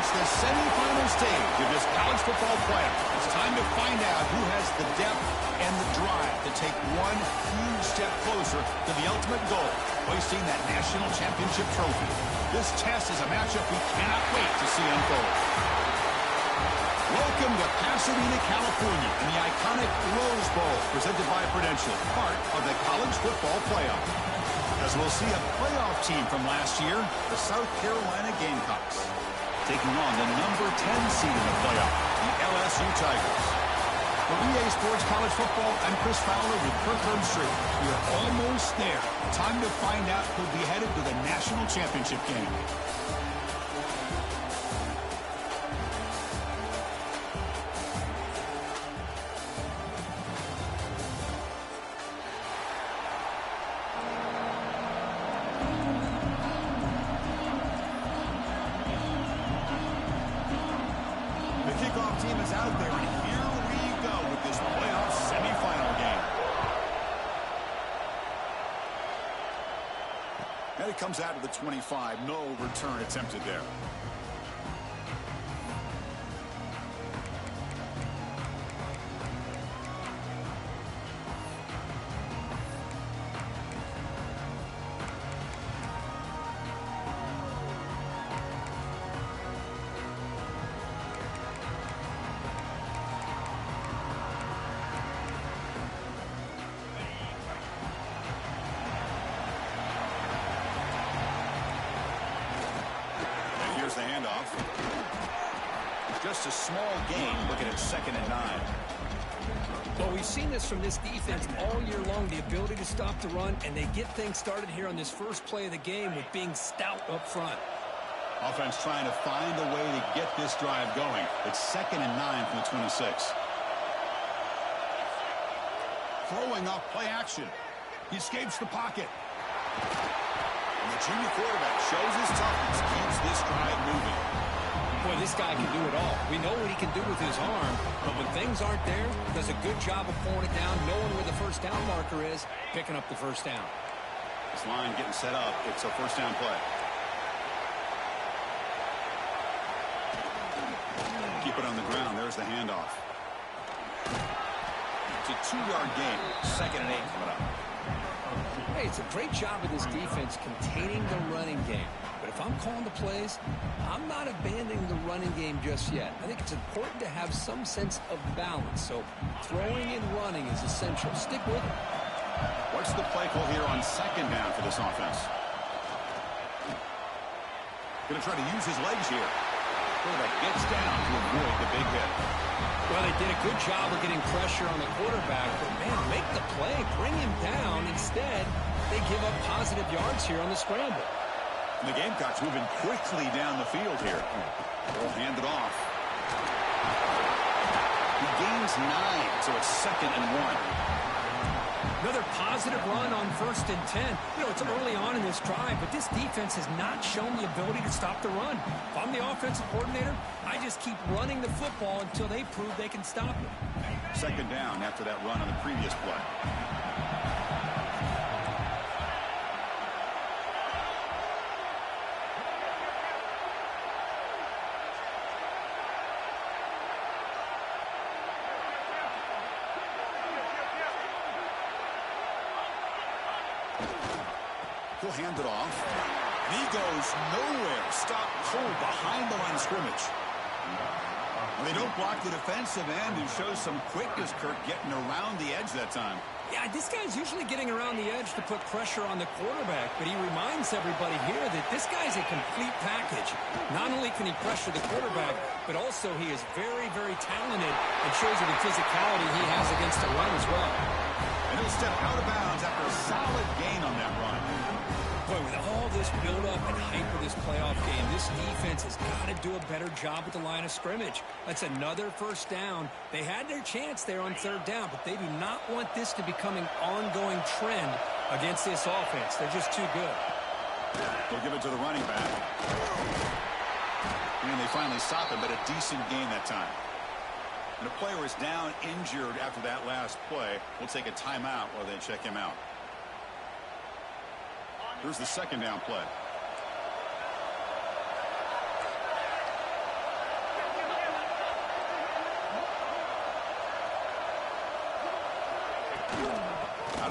It's the semifinal stage of this college football playoff. It's time to find out who has the depth and the drive to take one huge step closer to the ultimate goal, hoisting that national championship trophy. This test is a matchup we cannot wait to see unfold. Welcome to Pasadena, California, in the iconic Rose Bowl, presented by Prudential, part of the college football playoff. As we'll see a playoff team from last year, the South Carolina Gamecocks, taking on the number 10 seed in the playoff, the LSU Tigers. For EA Sports College Football, I'm Chris Fowler with Kirk Herbstreit. We are almost there. Time to find out who'll be headed to the national championship game. And it comes out of the 25. No return attempted there. The handoff. Just a small gain, looking at 2nd and 9. Well, we've seen this from this defense all year long, the ability to stop the run, and they get things started here on this first play of the game with being stout up front. Offense trying to find a way to get this drive going. It's 2nd and 9 from the 26. Throwing off play action. He escapes the pocket. And the junior quarterback shows his toughness, keeps this drive moving. Boy, this guy can do it all. We know what he can do with his arm, but when things aren't there, does a good job of pulling it down, knowing where the first down marker is, picking up the first down. This line getting set up. It's a first down play. Keep it on the ground. There's the handoff. It's a 2-yard gain. 2nd and 8 coming up. Hey, it's a great job of this defense containing the running game. But if I'm calling the plays, I'm not abandoning the running game just yet. I think it's important to have some sense of balance. So throwing and running is essential. Stick with it. What's the play call here on 2nd down for this offense? Going to try to use his legs here. Quarterback gets down to avoid the big hit. Well, they did a good job of getting pressure on the quarterback, but, man, make the play, bring him down. Instead, they give up positive yards here on the scramble. And the Gamecocks moving quickly down the field here. They'll hand it off. He gains 9, so it's 2nd and 1. Another positive run on 1st and 10. You know, it's early on in this drive, but this defense has not shown the ability to stop the run. If I'm the offensive coordinator, I just keep running the football until they prove they can stop it. 2nd down after that run on the previous play. He'll hand it off. And he goes nowhere. Stop cold behind the line of scrimmage. And they don't block the defensive end and show some quickness, Kirk, getting around the edge that time. Yeah, this guy's usually getting around the edge to put pressure on the quarterback, but he reminds everybody here that this guy's a complete package. Not only can he pressure the quarterback, but also he is very, very talented and shows you the physicality he has against the run as well. And he'll step out of bounds after a solid gain on that run. Boy, with all this build-up and hype of this playoff game, this defense has got to do a better job at the line of scrimmage. That's another first down. They had their chance there on 3rd down, but they do not want this to become an ongoing trend against this offense. They're just too good. They'll give it to the running back. And they finally stop him, but a decent gain that time. And a player is down injured after that last play. We'll take a timeout while they check him out. Here's the 2nd down play.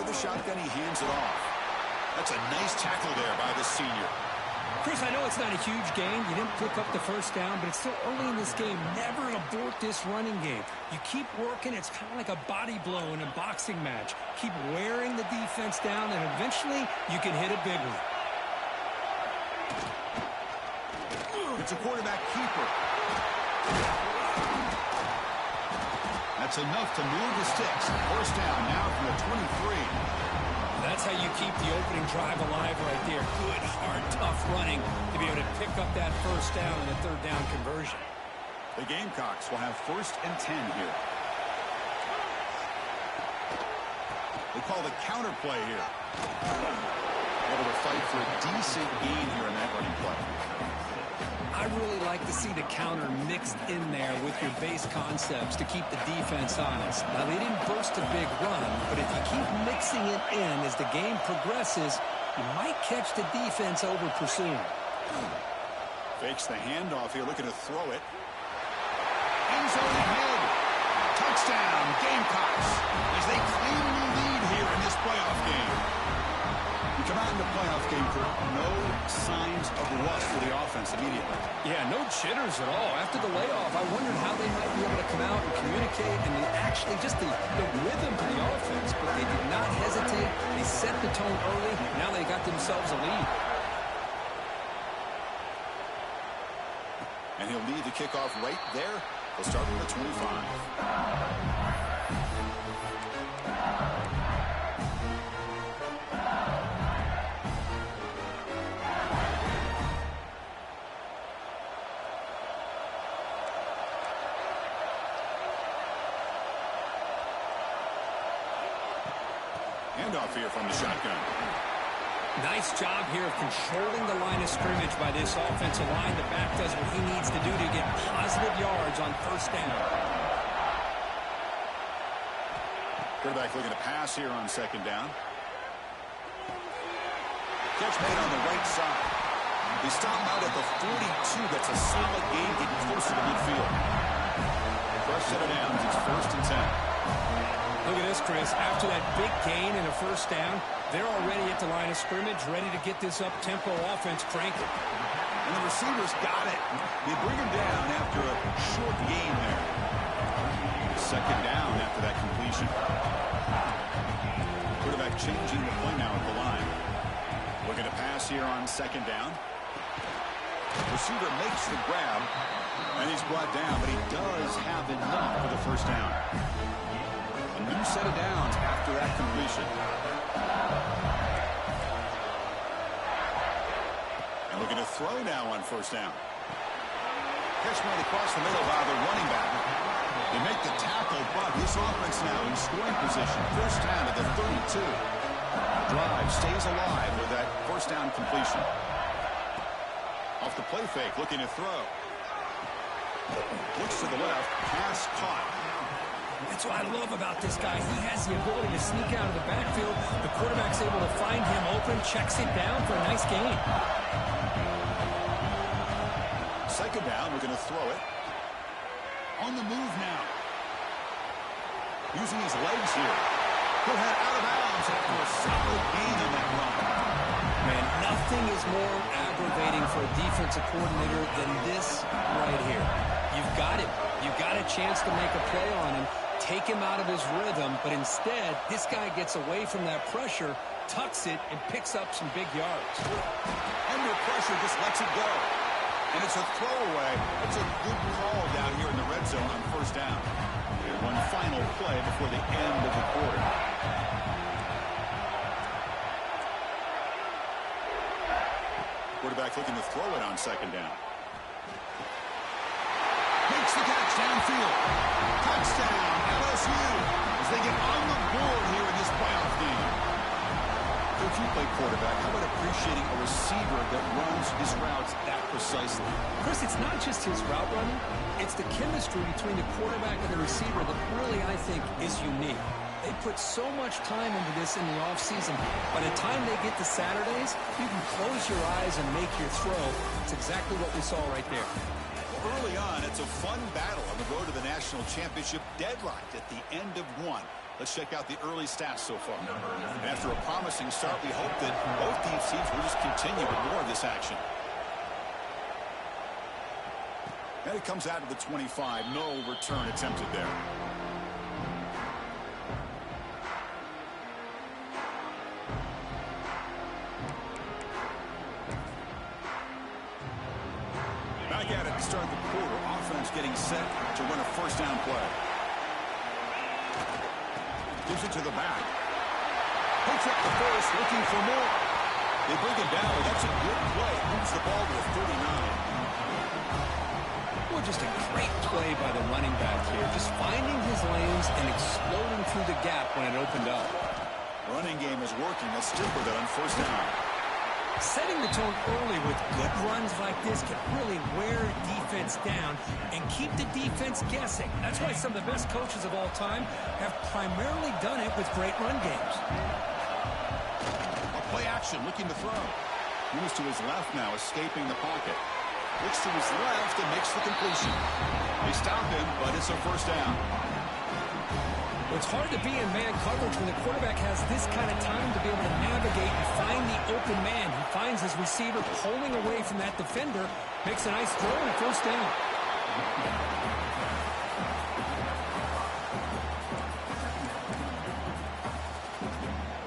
the shotgun, he hands it off. That's a nice tackle there by the senior. Chris, I know it's not a huge gain. You didn't pick up the first down, but it's still early in this game. Never abort this running game. You keep working. It's kind of like a body blow in a boxing match. Keep wearing the defense down, and eventually you can hit a big one. It's a quarterback keeper. That's enough to move the sticks. First down now from the 23. That's how you keep the opening drive alive right there. Good, hard, tough running to be able to pick up that first down and a third down conversion. The Gamecocks will have 1st and 10 here. They call the counter play here. Able to fight for a decent gain here in that running play. I really like to see the counter mixed in there with your base concepts to keep the defense honest. Now, they didn't burst a big run, but if you keep mixing it in as the game progresses, you might catch the defense over pursuing. Fakes the handoff here, looking to throw it. End zone ahead. Touchdown, Gamecocks, as they claim the lead here in this playoff game. We come out in the playoff game for no signs of rust for the offense immediately. Yeah, no jitters at all. After the layoff, I wondered how they might be able to come out and communicate and actually just the rhythm to the offense, but they did not hesitate. They set the tone early. Now they got themselves a lead. And he'll lead the kickoff right there. They'll start from the 25. Handoff here from the shotgun. Nice job here of controlling the line of scrimmage by this offensive line. The back does what he needs to do to get positive yards on first down. Quarterback looking to pass here on 2nd down. Catch made on the right side. He stopped out at the 42. That's a solid gain, getting closer to midfield. First set of downs, it's 1st and 10. Look at this, Chris. After that big gain and a first down, they're already at the line of scrimmage, ready to get this up-tempo offense cranking. And the receivers got it. They bring him down after a short gain there. 2nd down after that completion. Quarterback changing the play now at the line. Looking to pass here on 2nd down. Receiver makes the grab, and he's brought down, but he does have enough for the first down. A new set of downs after that completion. And looking to throw now on 1st down. Catch right across the middle by the running back. They make the tackle, but this offense now in scoring position. First down at the 32. Drive stays alive with that first down completion. Off the play fake, looking to throw. Looks to the left, pass caught. That's what I love about this guy. He has the ability to sneak out of the backfield. The quarterback's able to find him open, checks it down for a nice gain. 2nd down, we're going to throw it. On the move now. Using his legs here. He'll head out of bounds after a solid gain on that run. Man, nothing is more aggravating for a defensive coordinator than this right here. You've got him. You've got a chance to make a play on him, take him out of his rhythm, but instead, this guy gets away from that pressure, tucks it, and picks up some big yards. Under pressure, just lets it go. And it's a throwaway. It's a good call down here in the red zone on 1st down. And one final play before the end of the quarter. Quarterback looking to throw it on 2nd down. Makes the catch downfield. Touchdown, LSU, as they get on the board here in this playoff game. Coach, you play quarterback. How about appreciating a receiver that runs his routes that precisely? Chris, it's not just his route running. It's the chemistry between the quarterback and the receiver that really, I think, is unique. They put so much time into this in the offseason. By the time they get to Saturdays, you can close your eyes and make your throw. It's exactly what we saw right there. Early on, it's a fun battle on the road to the national championship, deadlocked at the end of one. Let's check out the early stats so far. After a promising start, we hope that both these teams will just continue with more of this action. And it comes out of the 25. No return attempted there. Back at it to start the quarter. Offense getting set to run a first down play. Gives it to the back. Picks up the first, looking for more. They bring it down. That's a good play. Moves the ball to a 39. Well, just a great play by the running back here. Just finding his lanes and exploding through the gap when it opened up. Running game is working. Let's stick with it on first down. Setting the tone early with good runs like this can really wear defense down and keep the defense guessing. That's why some of the best coaches of all time have primarily done it with great run games. A play action, looking to throw. Moves to his left now, escaping the pocket. Looks to his left and makes the completion. They stop him, but it's a first down. It's hard to be in man coverage when the quarterback has this kind of time to be able to navigate and find the open man. He finds his receiver pulling away from that defender, makes a nice throw and a first down.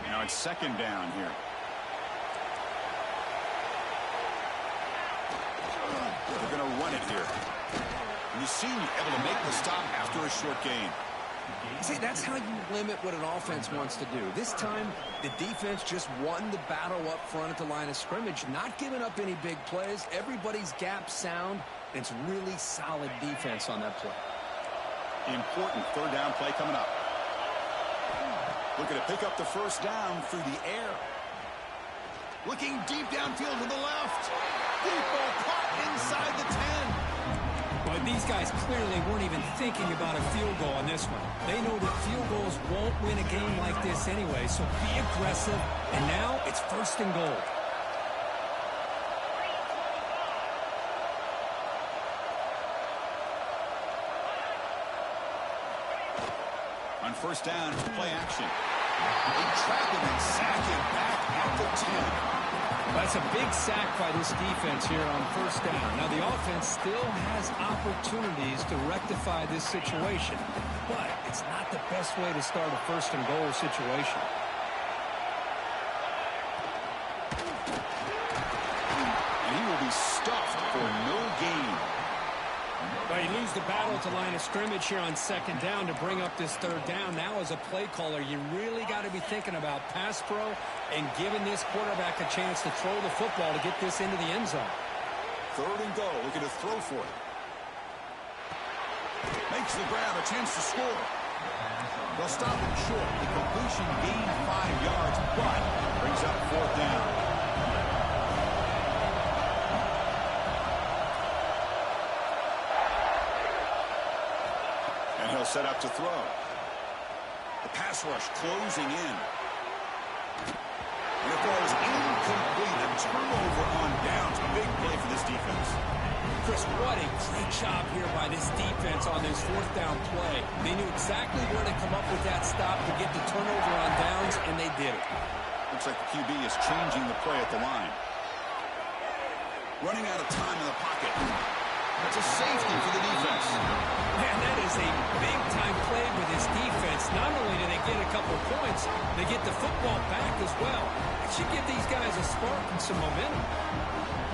Now it's second down here. They're going to run it here. And you see him able to make the stop after a short gain. See, that's how you limit what an offense wants to do. This time, the defense just won the battle up front at the line of scrimmage, not giving up any big plays. Everybody's gap sound, and it's really solid defense on that play. Important third down play coming up. Looking to pick up the first down through the air. Looking deep downfield to the left. Deep ball caught inside the 10. But these guys clearly weren't even thinking about a field goal on this one. They know that field goals won't win a game like this anyway, so be aggressive. And now it's first and goal. On first down, play action. They trap him and sack him back at the 10. That's a big sack by this defense here on first down. Now, the offense still has opportunities to rectify this situation, but it's not the best way to start a first and goal situation. And he will be stuffed for no gain. But you lose the battle at the line of scrimmage here on second down to bring up this third down. Now, as a play caller, you really got to be thinking about pass pro and giving this quarterback a chance to throw the football to get this into the end zone. Third and goal, looking to throw for it. Makes the grab, a chance to score. They'll stop him short. The completion gained 5 yards, but brings up fourth down. And he'll set up to throw. The pass rush closing in. And the throw is incomplete. A turnover on downs. A big play for this defense. Chris, what a great job here by this defense on this fourth down play. They knew exactly where to come up with that stop to get the turnover on downs, and they did it. Looks like the QB is changing the play at the line. Running out of time in the pocket. That's a safety for the defense. Man, that is a big-time play with this defense. Not only do they get a couple of points, they get the football back as well. It should give these guys a spark and some momentum.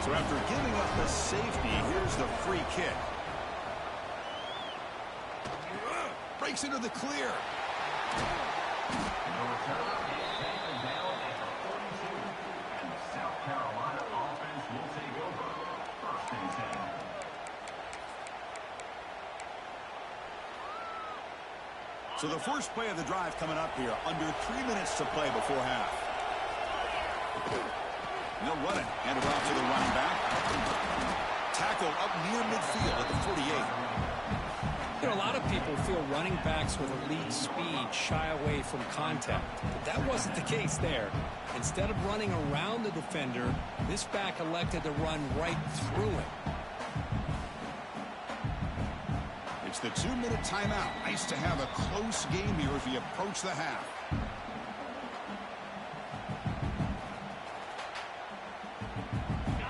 So after giving up the safety, here's the free kick. Breaks into the clear. South Carolina offense will take over. First and 10. So the first play of the drive coming up here. Under 3 minutes to play before half. They'll run it. Hand it off to the running back. Tackle up near midfield at the 48. You know, a lot of people feel running backs with elite speed shy away from contact. But that wasn't the case there. Instead of running around the defender, this back elected to run right through him. It's It's the 2-minute timeout. Nice to have a close game here as we approach the half.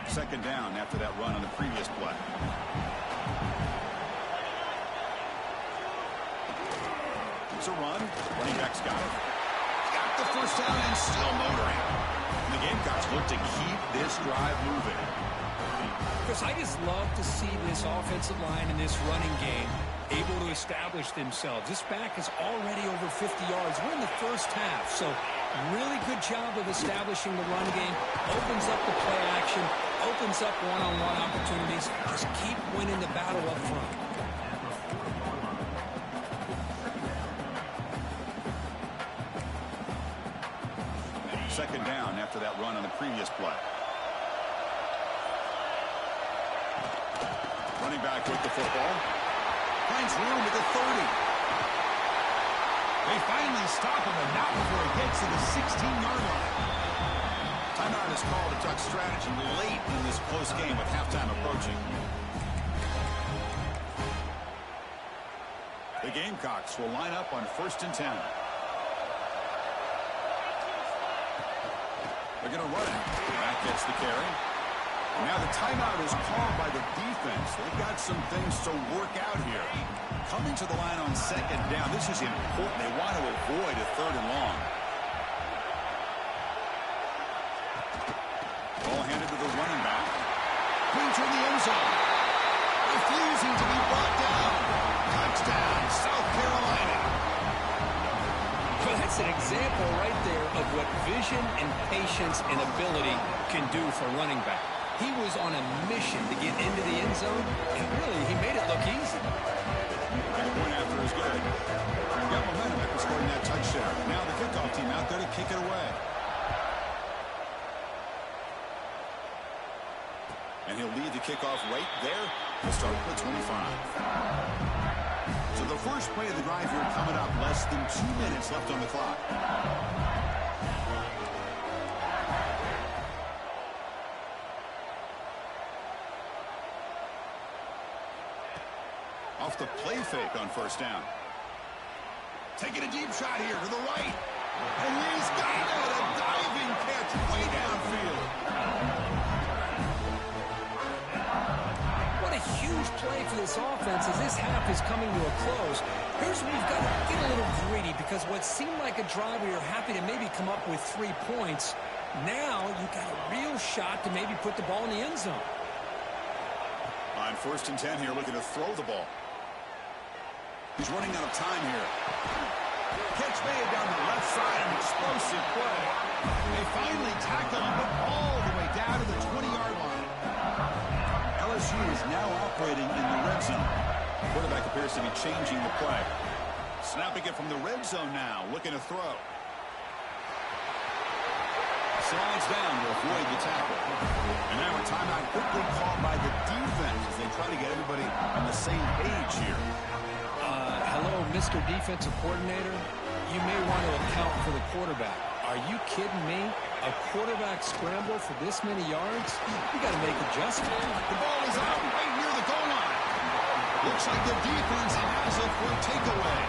Second down after that run on the previous play. It's a run. Running back's got it. Got the first down and still motoring. And the Gamecocks look to keep this drive moving. Chris, I just love to see this offensive line in this running game able to establish themselves. This back is already over 50 yards. We're in the first half, so really good job of establishing the run game. Opens up the play action, opens up one-on-one opportunities. Just keep winning the battle up front. Second down after that run on the previous play. Running back with the football. Finds room at the 30. They finally stop him, and not before he gets to the 16-yard line. Timeout is called to talk strategy late in this close game with halftime approaching. The Gamecocks will line up on 1st and 10. They're going to run it. Back gets the carry. Now the timeout is called by the defense. They've got some things to work out here. Coming to the line on second down. This is important. They want to avoid a 3rd and long. Ball handed to the running back. Pointer in the end zone. Refusing to be brought down. Touchdown, South Carolina. Well, that's an example right there of what vision and patience and ability can do for running back. He was on a mission to get into the end zone, and really, he made it look easy. That point after is good. Got momentum after scoring that touchdown. Now the kickoff team out there to kick it away. And he'll lead the kickoff right there. He'll start with 25. So the first play of the drive here coming up. Less than 2 minutes left on the clock. Off the play fake on 1st down. Taking a deep shot here to the right. And he's got it. A diving catch way downfield. What a huge play for this offense as this half is coming to a close. Here's where you've got to get a little greedy, because what seemed like a drive where you're happy to maybe come up with 3 points, now you've got a real shot to maybe put the ball in the end zone. On 1st and 10 here, looking to throw the ball. He's running out of time here. Catch made down the left side, an explosive play. They finally tackle him, but all the way down to the 20-yard line. LSU is now operating in the red zone. The quarterback appears to be changing the play. Snapping it from the red zone now, looking to throw. Slides down to avoid the tackle. And now a timeout quickly called by the defense as they try to get everybody on the same page here. Hello, Mr. Defensive Coordinator. You may want to account for the quarterback. Are you kidding me? A quarterback scramble for this many yards? You got to make adjustments. The ball is out right near the goal line. Looks like the defense has it for a takeaway.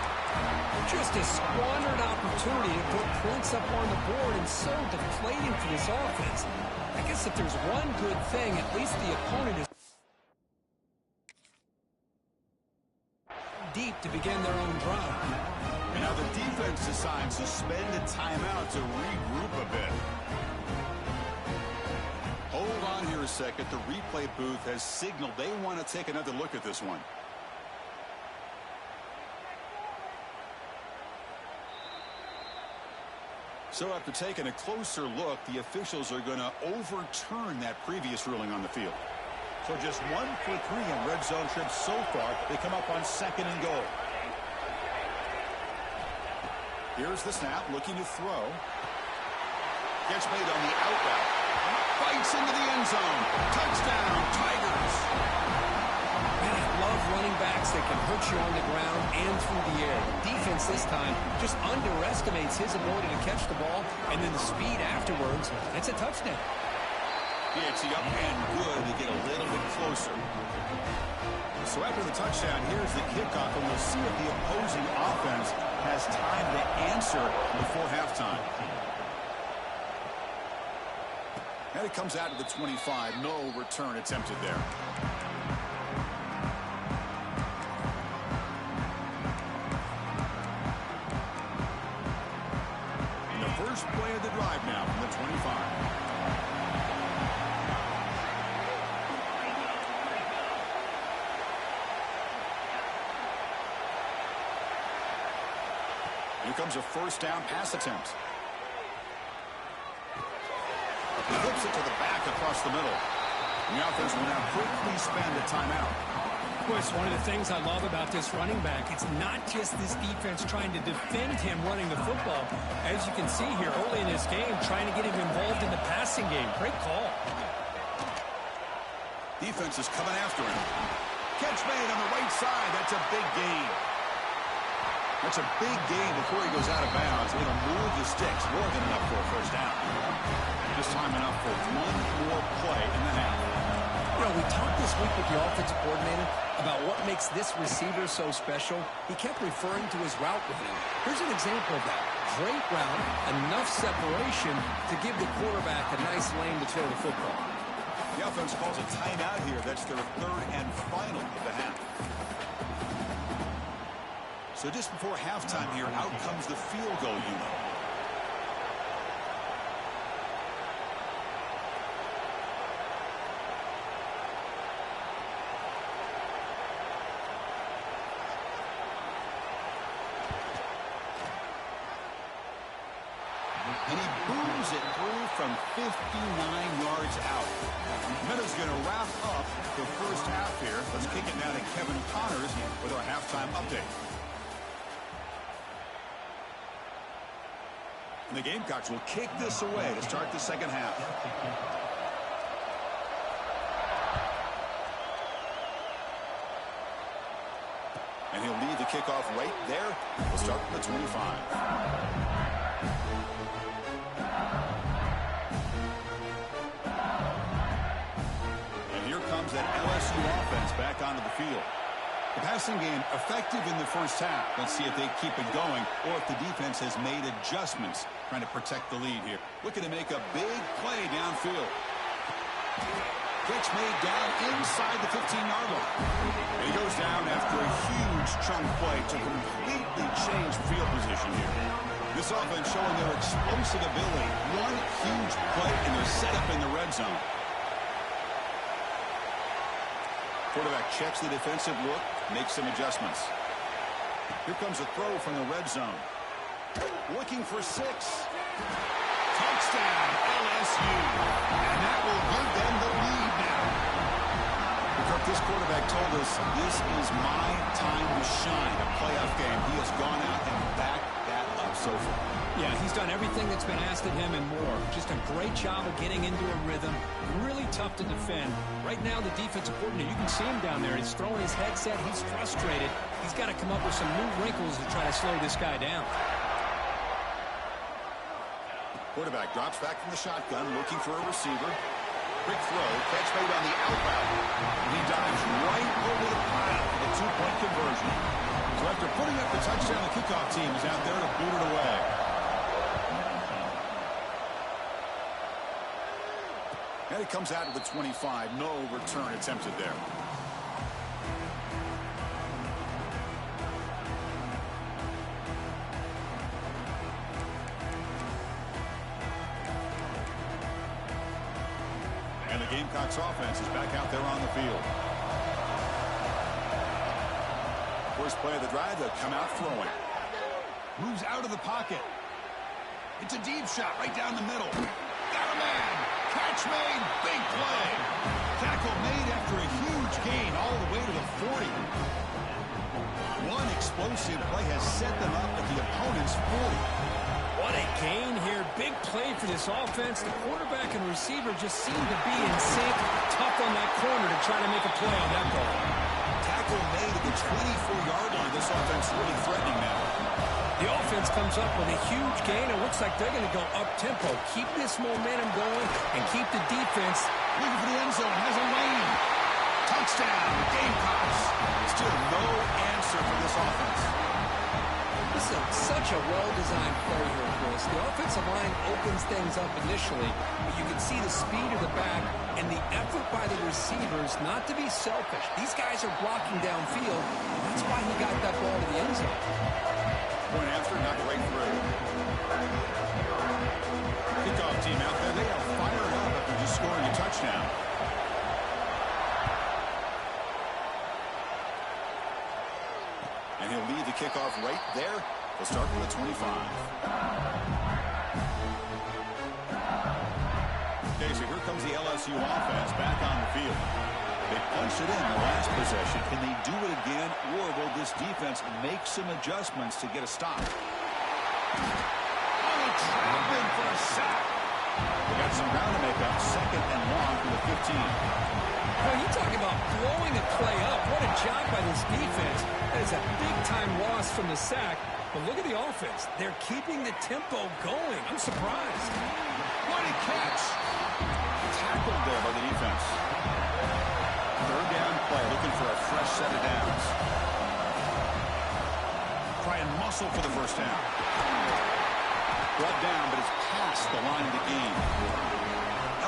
Just a squandered opportunity to put points up on the board, and so deflating for this offense. I guess if there's one good thing, at least the opponent is deep to begin their own drive. And now the defense decides to spend a timeout to regroup a bit. Hold on here a second. The replay booth has signaled they want to take another look at this one. So after taking a closer look, the officials are going to overturn that previous ruling on the field. So just 1 for 3 in red zone trips so far. They come up on 2nd and goal. Here's the snap, looking to throw. Gets made on the out route. Fights into the end zone. Touchdown, Tigers. Man, I love running backs that can hurt you on the ground and through the air. Defense this time just underestimates his ability to catch the ball, and then the speed afterwards. It's a touchdown. It's the up and good to get a little bit closer. So after the touchdown, here's the kickoff, and we'll see if the opposing offense has time to answer before halftime. And it comes out to the 25. No return attempted there. And the first play of the drive now from the 25. Here comes a first down pass attempt. He flips it to the back across the middle. The offense will now quickly spend a timeout. Of course, one of the things I love about this running back, it's not just this defense trying to defend him running the football. As you can see here early in this game, trying to get him involved in the passing game. Great call. Defense is coming after him. Catch made on the right side. That's a big gain. That's a big gain before he goes out of bounds. It'll move the sticks more than enough for a first down. Just time enough for one more play in the half. You know, we talked this week with the offensive coordinator about what makes this receiver so special. He kept referring to his route with him. Here's an example of that. Great route, enough separation to give the quarterback a nice lane to throw the football. The offense calls a timeout here. That's their third and final of the half. So just before halftime here, out comes the field goal unit. And he booms it through from 59 yards out. Meadows going to wrap up the first half here. Let's kick it now to Kevin Connors with our halftime update. And the Gamecocks will kick this away to start the second half. And he'll lead the kickoff right there. We'll start with the 25. And here comes that LSU offense back onto the field. The passing game effective in the first half. Let's see if they keep it going or if the defense has made adjustments trying to protect the lead here. Looking to make a big play downfield. Catch made down inside the 15-yard line. And he goes down after a huge chunk play to completely change field position here. This offense showing their explosive ability. One huge play and they're set up in the red zone. Quarterback checks the defensive look, makes some adjustments. Here comes a throw from the red zone. Looking for 6. Touchdown, LSU. And that will give them the lead now. This quarterback told us this is my time to shine. A playoff game. He has gone out and backed that up so far. Yeah, he's done everything that's been asked of him and more. Just a great job of getting into a rhythm. Really tough to defend. Right now, the defensive coordinator, you can see him down there. He's throwing his headset. He's frustrated. He's got to come up with some new wrinkles to try to slow this guy down. Quarterback drops back from the shotgun, looking for a receiver. Quick throw, catch made on the outbound. He dives right over the pile for the 2-point conversion. So after putting up the touchdown, the kickoff team is out there to boot it away. And it comes out to the 25. No return attempted there. And the Gamecocks offense is back out there on the field. First play of the drive, they'll come out throwing. Moves out of the pocket. It's a deep shot right down the middle. Got a man. Catch made. Big play. Tackle made after a huge gain all the way to the 40. One explosive play has set them up at the opponent's 40. What a gain here. Big play for this offense. The quarterback and receiver just seem to be in sync. Tough on that corner to try to make a play on that ball. Tackle made at the 24-yard line. This offense really threatening now. The offense comes up with a huge gain. It looks like they're going to go up-tempo. Keep this momentum going and keep the defense. Looking for the end zone. Has a lane. Touchdown, Gamecocks. Still no answer for this offense. This is such a well-designed play here, Chris. The offensive line opens things up initially, but you can see the speed of the back and the effort by the receivers not to be selfish. These guys are blocking downfield, and that's why he got that ball to the end zone. Point after, not right through. Kickoff team out there. They are fired up after just scoring a touchdown. And he'll lead the kickoff right there. He'll start with a 25. Okay, so here comes the LSU offense back on the field. They punched it in the last possession. Can they do it again, or will this defense make some adjustments to get a stop? Oh, trapping for a sack. They got some ground to make up. Second and long for the 15. Well, you talk about blowing a play up. What a job by this defense. That is a big-time loss from the sack. But look at the offense. They're keeping the tempo going. I'm surprised. What a catch. Tackled there by the defense. Third down play, looking for a fresh set of downs. Try and muscle for the first down. Brought down, but it's past the line of the game.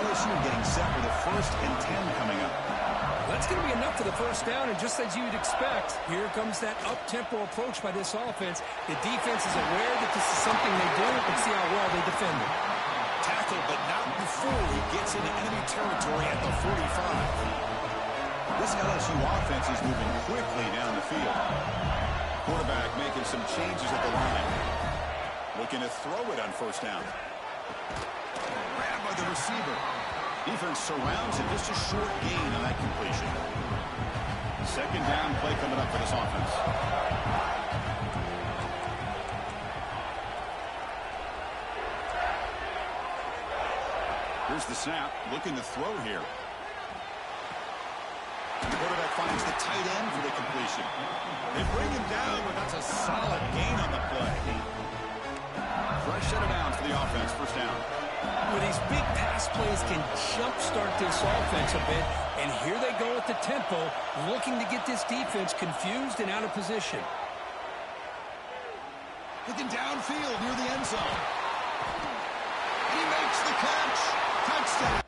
LSU getting set for the 1st and 10 coming up. That's going to be enough for the first down, and just as you'd expect, here comes that up-tempo approach by this offense. The defense is aware that this is something they do. Let's see how well they defend it. Tackled, but not before he gets into enemy territory at the 45. This LSU offense is moving quickly down the field. Quarterback making some changes at the line. Looking to throw it on first down. Grabbed by the receiver. Defense surrounds it. Just a short gain on that completion. Second down play coming up for this offense. Here's the snap. Looking to throw here. The quarterback finds the tight end for the completion. They bring him down, but that's a solid gain on the play. Fresh set of downs for the offense. First down. Well, these big pass plays can jumpstart this offense a bit, and here they go at the tempo, looking to get this defense confused and out of position. Looking downfield near the end zone. He makes the catch. Touchdown.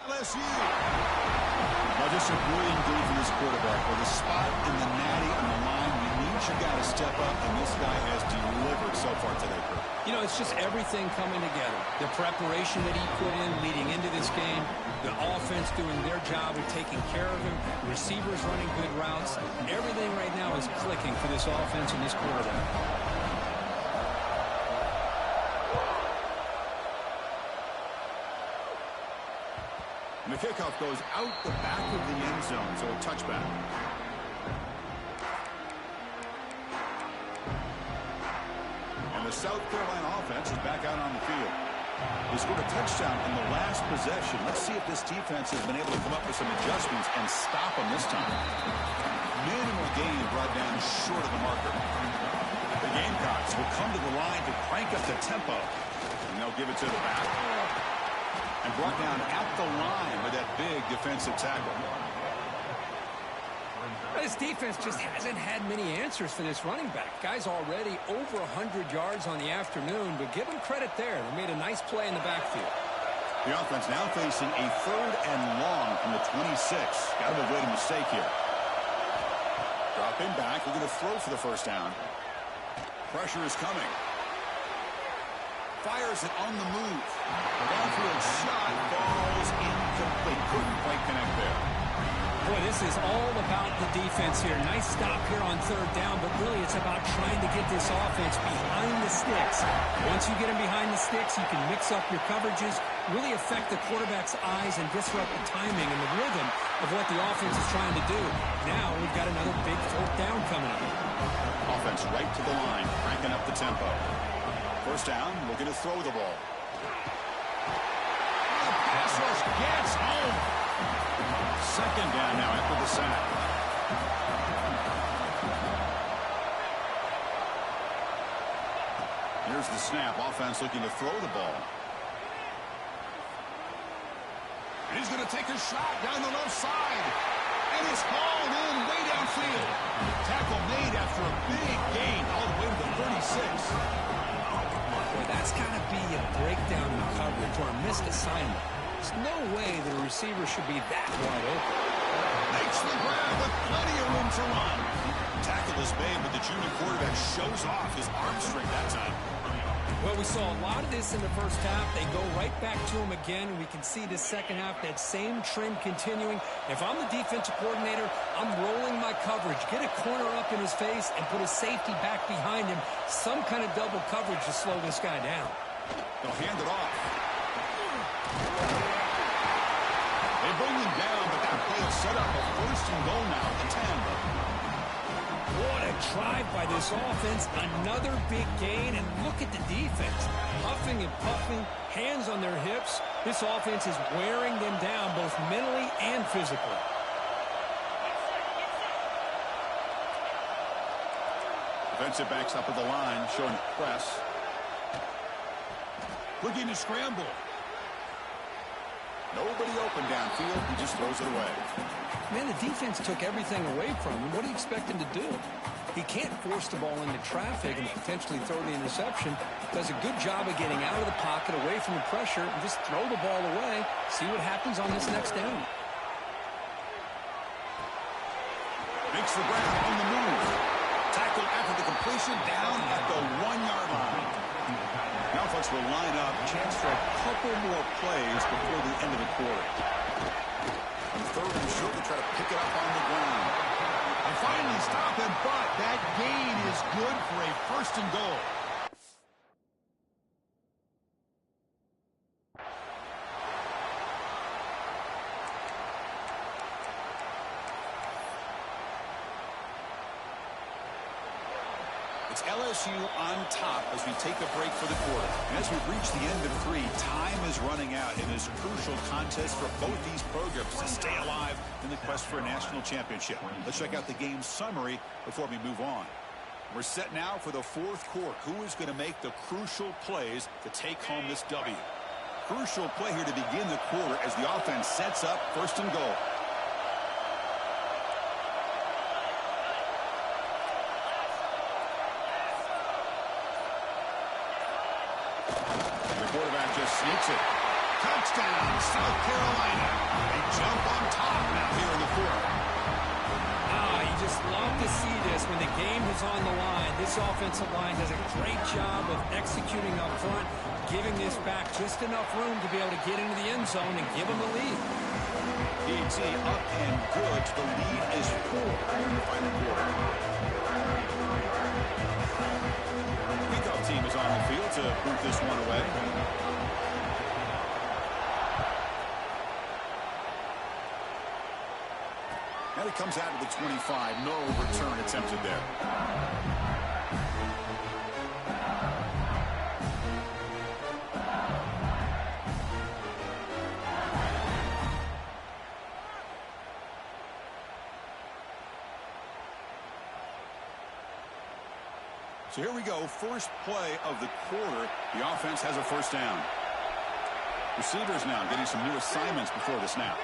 LSU. Now just a brilliant game from this quarterback. With a spot in the natty on the line, you need your guy to step up, and this guy has delivered so far today. You know, it's just everything coming together. The preparation that he put in leading into this game, the offense doing their job of taking care of him, receivers running good routes. Everything right now is clicking for this offense and this quarterback. And the kickoff goes out the back of the end zone, so a touchback. And the South Carolina offense is back out on the field. They scored a touchdown in the last possession. Let's see if this defense has been able to come up with some adjustments and stop them this time. Minimal gain brought down short of the marker. The Gamecocks will come to the line to crank up the tempo. And they'll give it to the back. And brought down at the line with that big defensive tackle. This defense just hasn't had many answers for this running back. Guy's already over 100 yards on the afternoon, but give him credit there. They made a nice play in the backfield. The offense now facing a third and long from the 26. Got to avoid a mistake here. Dropping back, looking to throw for the first down. Pressure is coming. Fires it on the move. Downfield shot falls incomplete. Couldn't quite connect there. Boy, This is all about the defense here. Nice stop here on third down, but really it's about trying to get this offense behind the sticks. Once you get them behind the sticks, you can mix up your coverages, really affect the quarterback's eyes and disrupt the timing and the rhythm of what the offense is trying to do. Now we've got another big fourth down coming up. Offense right to the line, cranking up the tempo. First down, looking to throw the ball. The pass rush gets home. Second down now after the sack. Here's the snap. Offense looking to throw the ball. And he's going to take a shot down the left side. And it's hauled in way downfield. Tackle made after a big gain all the way to the 36. Boy, that's got to be a breakdown in coverage or a missed assignment. There's no way that a receiver should be that wide open. Makes the grab with plenty of room to run. Tackle is made, but the junior quarterback shows off his arm strength that time. Well, we saw a lot of this in the first half. They go right back to him again. We can see the second half, that same trend continuing. If I'm the defensive coordinator, I'm rolling my coverage. Get a corner up in his face and put a safety back behind him. Some kind of double coverage to slow this guy down. They'll hand it off. They bring him down, but that play will set up a first and goal now at the 10. What a drive by this offense. Another big gain, and look at the defense. Huffing and puffing, hands on their hips. This offense is wearing them down both mentally and physically. Defensive backs up at the line, showing press. Looking to scramble. Nobody open downfield. He just throws it away. Man, the defense took everything away from him. What do you expect him to do? He can't force the ball into traffic and potentially throw the interception. Does a good job of getting out of the pocket, away from the pressure, and just throw the ball away. See what happens on this next down. Makes the grab on the move. Tackle after the completion, down at the 1-yard line. Now folks will line up. Chance for a couple more plays before the end of the quarter. On third and short, they try to pick it up on the ground. And finally stop him, but that gain is good for a first and goal. It's LSU on top as we take a break for the quarter. And as we reach the end of 3, time is running out in this crucial contest for both these programs to stay alive in the quest for a national championship. Let's check out the game summary before we move on. We're set now for the fourth quarter. Who is going to make the crucial plays to take home this W? Crucial play here to begin the quarter as the offense sets up first and goal. Sneaks it. Touchdown, South Carolina. They jump on top now here in the fourth. You just love to see this when the game is on the line. This offensive line does a great job of executing up front, giving this back just enough room to be able to get into the end zone and give them the lead. DT up and good. The lead is 4 in the final quarter. Kickoff team is on the field to boot this one away. And it comes out of the 25. No return attempted there. So here we go. First play of the quarter. The offense has a first down. Receivers now getting some new assignments before the snap.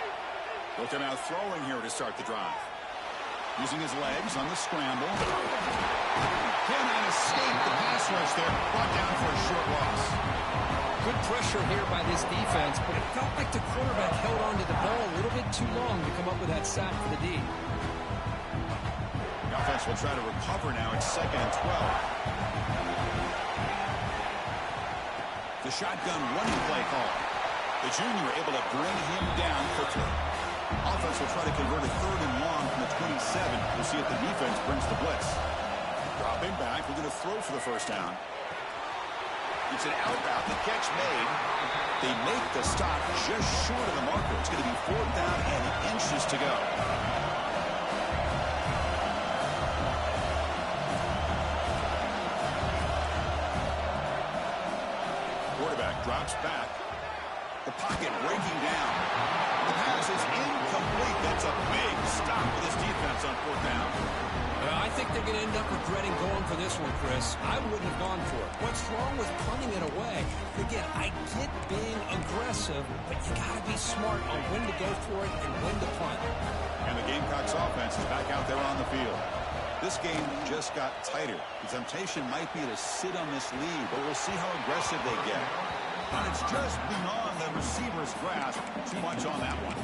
They'll come out throwing here to start the drive. Using his legs on the scramble. Cannot escape the pass rush there. Brought down for a short loss. Good pressure here by this defense, but it felt like the quarterback held on to the ball a little bit too long to come up with that sack for the D. The offense will try to recover now. It's 2nd and 12. The shotgun running play call. The junior able to bring him down quickly. Offense will try to convert a 3rd and long from the 27. We'll see if the defense brings the blitz. Dropping back, we're going to throw for the first down. It's an out route. The catch made. They make the stop just short of the marker. It's going to be 4th down and inches to go. Quarterback drops back. The pocket breaking down. The pass is incomplete. That's a big stop for this defense on 4th down. I think they're going to end up regretting going for this one, Chris. I wouldn't have gone for it. What's wrong with punting it away? Again, I get being aggressive, but you got to be smart on when to go for it and when to punt. And the Gamecocks offense is back out there on the field. This game just got tighter. The temptation might be to sit on this lead, but we'll see how aggressive they get. And it's just beyond the receiver's grasp. Too much on that one.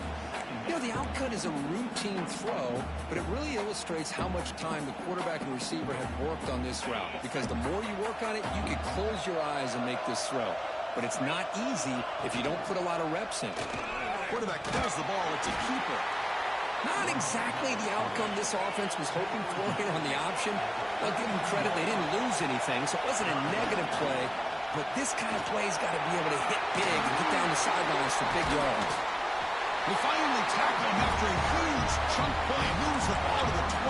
You know, the outcut is a routine throw, but it really illustrates how much time the quarterback and receiver have worked on this route. Because the more you work on it, you can close your eyes and make this throw. But it's not easy if you don't put a lot of reps in. Quarterback pulls the ball. It's a keeper. Not exactly the outcome this offense was hoping for here on the option. I'll give them credit. They didn't lose anything, so it wasn't a negative play. But this kind of play's got to be able to hit big and get down the sidelines for big yards. We finally tackle him after a huge chunk play. Moves the ball to the 12.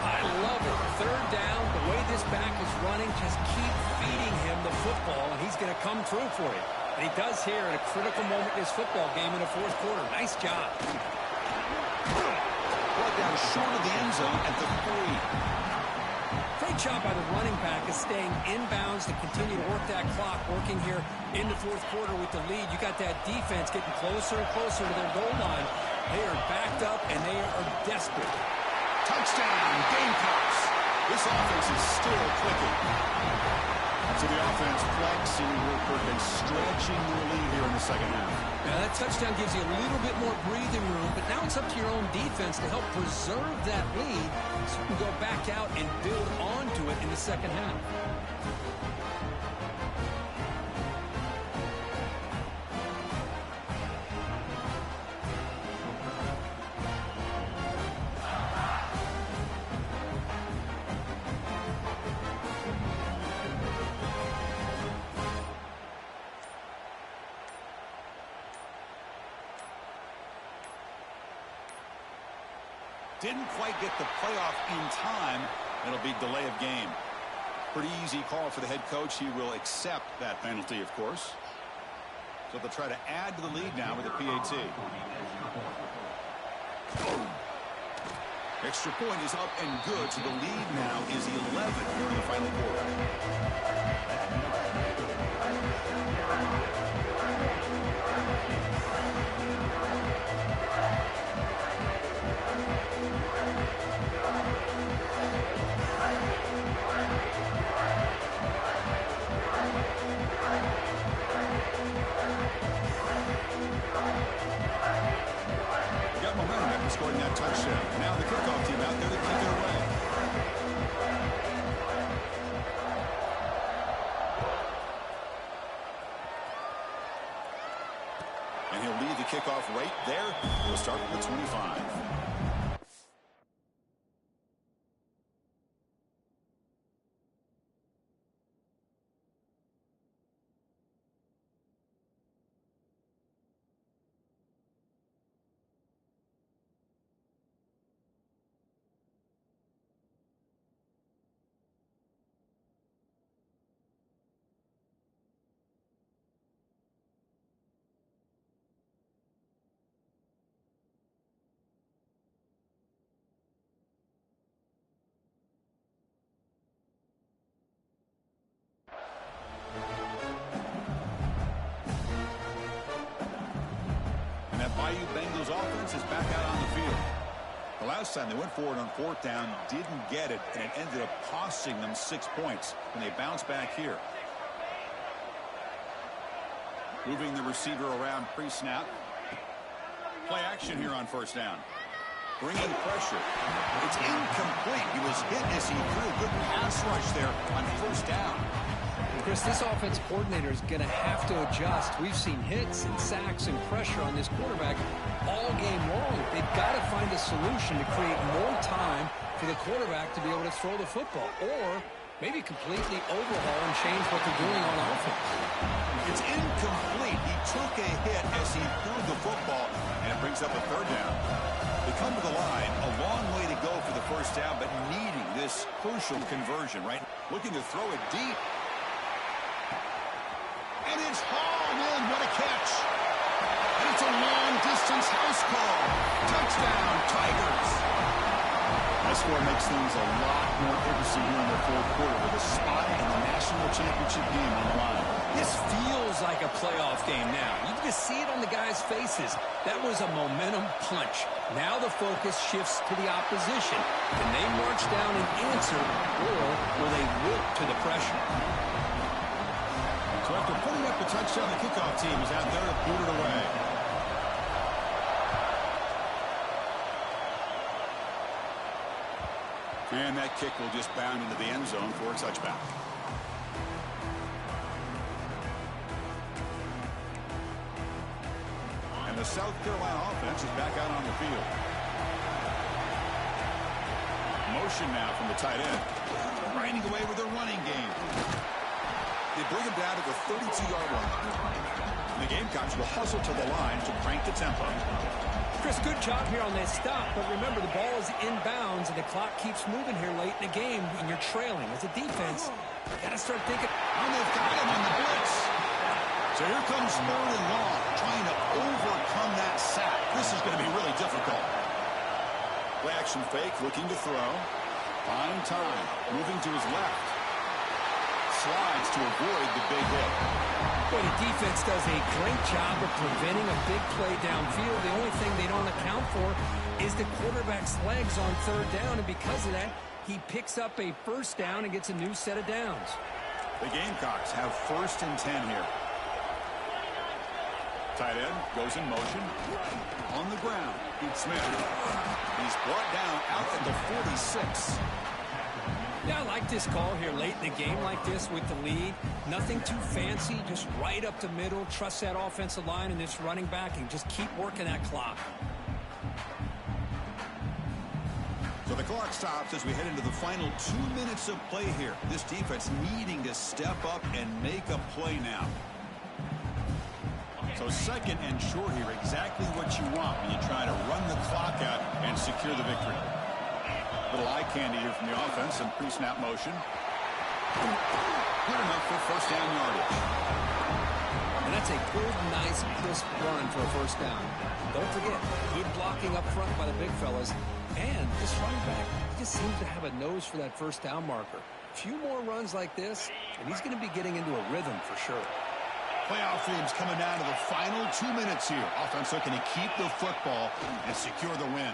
I love it. 3rd down, the way this back is running, just keep feeding him the football, and he's going to come through for you. And he does here at a critical moment in this football game in the 4th quarter. Nice job. Brought down short of the end zone at the 3. Great job by the running back of staying inbounds to continue to work that clock, working here in the 4th quarter with the lead. You got that defense getting closer and closer to their goal line. They are backed up, and they are desperate. Touchdown, Gamecocks. This offense is still clicking. So the offense flexing Wilkirk and stretching the lead here in the 2nd half. Now that touchdown gives you a little bit more breathing room, but now it's up to your own defense to help preserve that lead so you can go back out and build onto it in the 2nd half. Didn't quite get the playoff in time. It'll be delay of game. Pretty easy call for the head coach. He will accept that penalty, of course. So they'll try to add to the lead now with a PAT. Extra point is up and good. So the lead now is 11 here in the final quarter. Got momentum after scoring that touchdown. Now the kickoff team out there to kick it away. And he'll lead the kickoff right there. He'll start from the 25. Bayou Bengals offense is back out on the field. The last time they went forward on 4th down, didn't get it, and it ended up costing them 6 points when they bounce back here. Moving the receiver around pre-snap. Play action here on 1st down. Bringing pressure. It's incomplete. He was hit as he threw a good pass rush there on 1st down. Chris, this offense coordinator is going to have to adjust. We've seen hits and sacks and pressure on this quarterback all game long. They've got to find a solution to create more time for the quarterback to be able to throw the football, or maybe completely overhaul and change what they're doing on offense. It's incomplete. He took a hit as he threw the football, and it brings up a third down. They come to the line, a long way to go for the first down, but needing this crucial conversion, right? Looking to throw it deep. And it's hauled in. What a catch. And it's a long-distance house call. Touchdown, Tigers. That score makes things a lot more interesting here in the fourth quarter with a spot in the national championship game on the line. This feels like a playoff game now. You can just see it on the guys' faces. That was a momentum punch. Now the focus shifts to the opposition. Can they march down and answer, or will they wilt to the pressure? So after putting up the touchdown, the kickoff team is out there to boot it away. And that kick will just bound into the end zone for a touchback. And the South Carolina offense is back out on the field. Motion now from the tight end. Grinding away with their running game. They bring him down to the 32-yard line. And the Gamecocks will hustle to the line to crank the tempo. Chris, good job here on that stop, but remember the ball is inbounds and the clock keeps moving here late in the game and you're trailing. As a defense, you got to start thinking. And they've got him on the blitz. So here comes third and long, trying to overcome that sack. This is going to be really difficult. Play action fake, looking to throw. Fine time, moving to his left. Slides to avoid the big hit. Boy, the defense does a great job of preventing a big play downfield. The only thing they don't account for is the quarterback's legs on third down, and because of that, he picks up a first down and gets a new set of downs. The Gamecocks have 1st and 10 here. Tight end goes in motion. On the ground, Pete Smith. He's brought down out at the 46. Yeah, I like this call here late in the game like this with the lead. Nothing too fancy, just right up the middle. Trust that offensive line and this running back and just keep working that clock. So the clock stops as we head into the final 2 minutes of play here. This defense needing to step up and make a play now. So 2nd and short here, exactly what you want when you try to run the clock out and secure the victory. Little eye candy here from the offense and pre-snap motion. Good enough for first down yardage. And that's a good, nice, crisp run for a first down. Don't forget, good blocking up front by the big fellas. And this running back just seems to have a nose for that first down marker. A few more runs like this, and he's going to be getting into a rhythm for sure. Playoff themes coming down to the final 2 minutes here. Offense looking to keep the football and secure the win.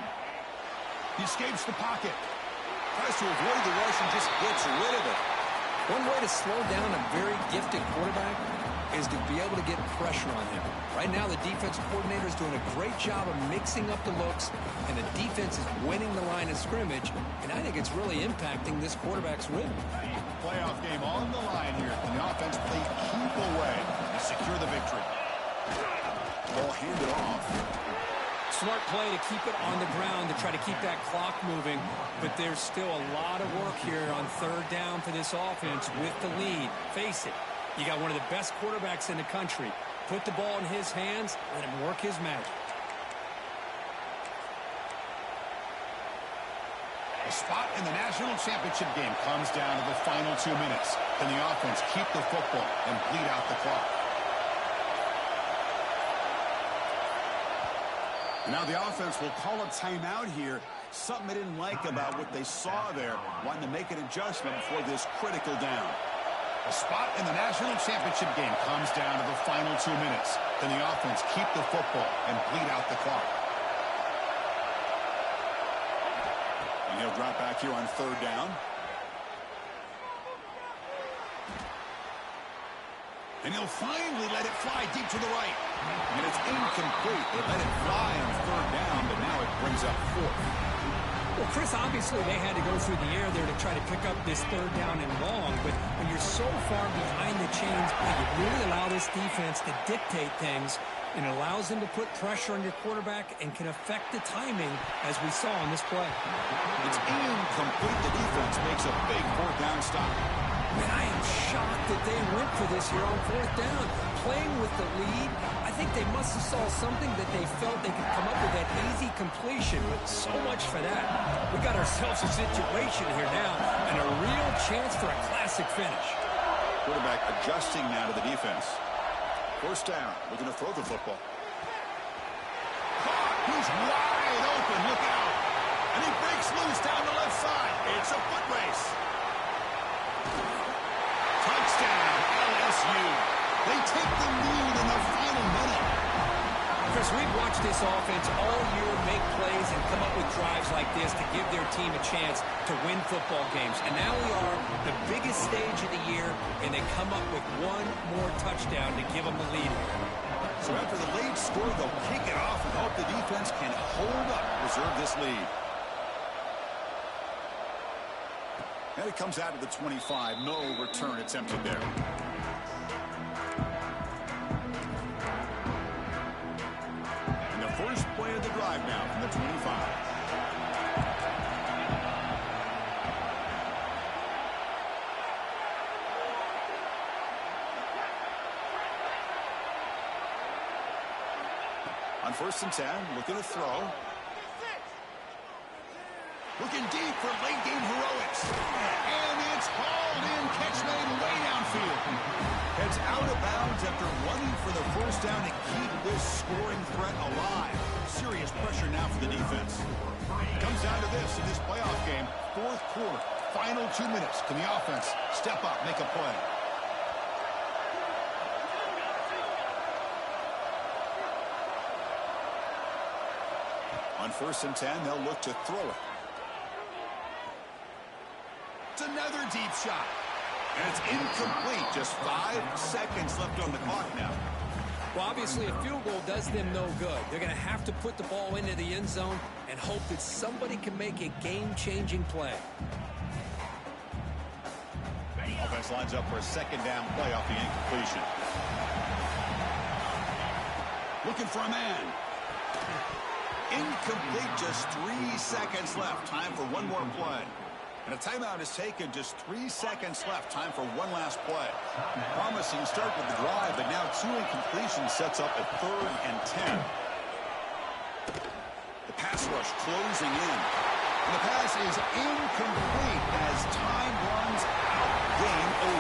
He escapes the pocket. Tries to avoid the rush and just gets rid of it. One way to slow down a very gifted quarterback is to be able to get pressure on him. Right now, the defensive coordinator is doing a great job of mixing up the looks, and the defense is winning the line of scrimmage, and I think it's really impacting this quarterback's rhythm. Playoff game on the line here. And the offense play keep away to secure the victory. Ball handed off. Smart play to keep it on the ground to try to keep that clock moving, but there's still a lot of work here on third down for this offense with the lead. Face it, you got one of the best quarterbacks in the country. Put the ball in his hands, let him work his magic. A spot in the national championship game comes down to the final 2 minutes. Can the offense keep the football and bleed out the clock? Now the offense will call a timeout here. Something they didn't like about what they saw there. Wanting to make an adjustment for this critical down. A spot in the national championship game comes down to the final 2 minutes. Can the offense keep the football and bleed out the clock? And he'll drop back here on third down. And he'll finally let it fly deep to the right. And it's incomplete. They let it fly on third down, but now it brings up 4th. Well, Chris, obviously they had to go through the air there to try to pick up this third down and long, but when you're so far behind the chains, you really allow this defense to dictate things, and it allows them to put pressure on your quarterback and can affect the timing, as we saw on this play. It's incomplete. The defense makes a big fourth down stop. And I am shocked that they went for this here on fourth down. Playing with the lead, I think they must have saw something that they felt they could come up with that easy completion, but so much for that. We got ourselves a situation here now and a real chance for a classic finish. Quarterback adjusting now to the defense. First down. We're going to throw the football. Caught. He's wide open. Look out. And he breaks loose down the left side. It's a foot race. Touchdown, LSU. They take the lead in the final minute. Chris, we've watched this offense all year make plays and come up with drives like this to give their team a chance to win football games. And now we are the biggest stage of the year, and they come up with one more touchdown to give them the lead. So after the late score, they'll kick it off and hope the defense can hold up, preserve this lead. And it comes out of the 25. No return attempted there. And the first play of the drive now from the 25. On 1st and 10, looking to throw. Looking deep for late-game heroics. And it's hauled in. Catch made way downfield. Heads out of bounds after running for the first down to keep this scoring threat alive. Serious pressure now for the defense. Comes down to this in this playoff game. Fourth quarter. Final 2 minutes. Can the offense step up, make a play? On 1st and 10, they'll look to throw it. It's another deep shot. And it's incomplete. Just 5 seconds left on the clock now. Well, obviously, a field goal does them no good. They're going to have to put the ball into the end zone and hope that somebody can make a game-changing play. Offense lines up for a second down play off the incompletion. Looking for a man. Incomplete, just 3 seconds left. Time for one more play. And a timeout is taken, just 3 seconds left. Time for one last play. Promising start with the drive, but now 2 incompletions sets up a 3rd and 10. The pass rush closing in. And the pass is incomplete as time runs out. Game over.